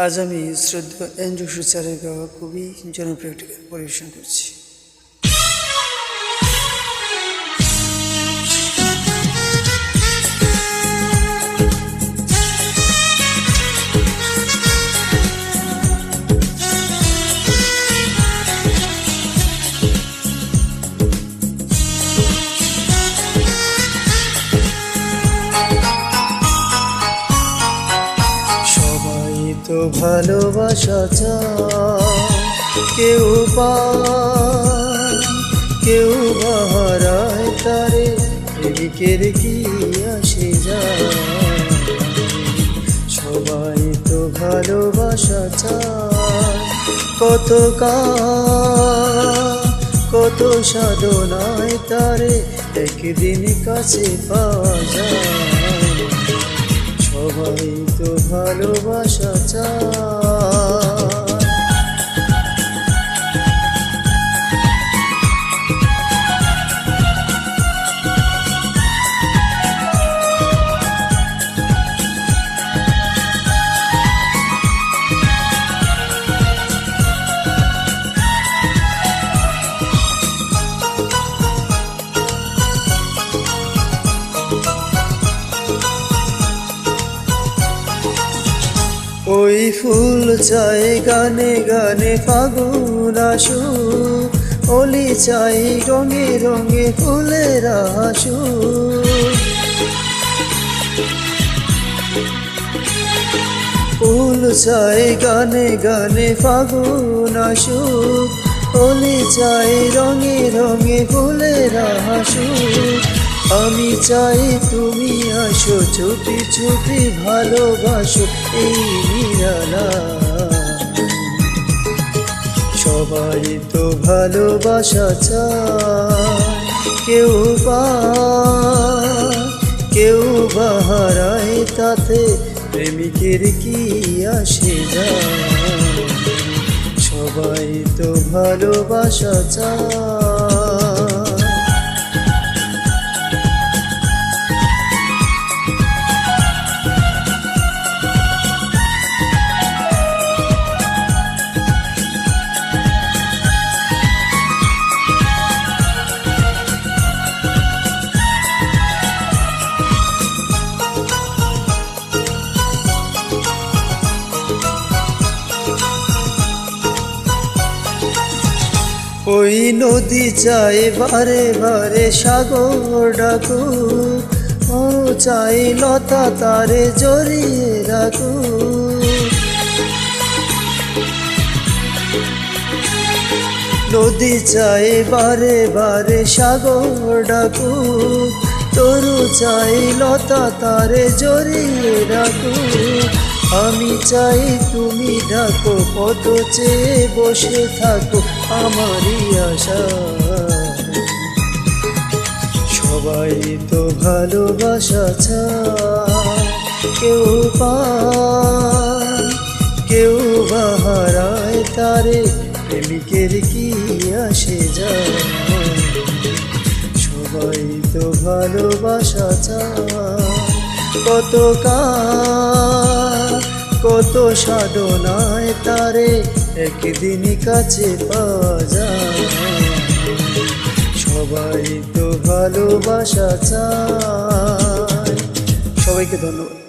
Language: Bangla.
আজ আমি শ্রদ্ধেয় এন্ড্রু স্যারের গাওয়া খুবই জনপ্রিয় একটি গান পরিবেশন করছি। তো ভালোবাসা চায়, কেউ পায় কেউ হারায়, তারে প্রেমিকের কি আসে যায়। সবাই তো ভালোবাসা চায়, কত সাধনায় তারে একদিন কাছে পাওয়া যায়। সবাই তো ভালোবাসা চায়। ওই ফুল চাই গানে গানে ফাগুন আসুক, ওলি চাই রঙে রঙে ফুলের আসুক। ফুল চাই গানে গানে ফাগুন আসুক, ওলি চাই রঙে রঙে ফুলের আসুক। আমি চাই তুমি আসো, চুপি চুপি ভালোবাসো এই নিরালা। সবাই তো ভালোবাসা চায়, কেউ পায় কেউ হারায়, তাতে প্রেমিকের কি আসে যায়। সবাই তো ভালোবাসা চায়। ওই নদী চাই বারে বারে সাগর ডাকুক, ও চাই লতা তারে জড়িয়ে রাখুক। নদী চাই বারে বারে সাগর ডাকুক, তরু চাই লতা তারে জড়িয়ে রাখুক। আমি চাই তুমি ডাকো, কত চেয়ে বসে থাকো আমারই আশা। সবাই তো ভালোবাসা চায়, কেউ পায় কেউ হারায়, তারে প্রেমিকের কি আসে যায়। সবাই তো ভালোবাসা চায়, কত সাধনায় তারে একদিন কাছে পাওয়া যায়। সবাই তো ভালোবাসা চায়। সবাইকে ধন্যবাদ।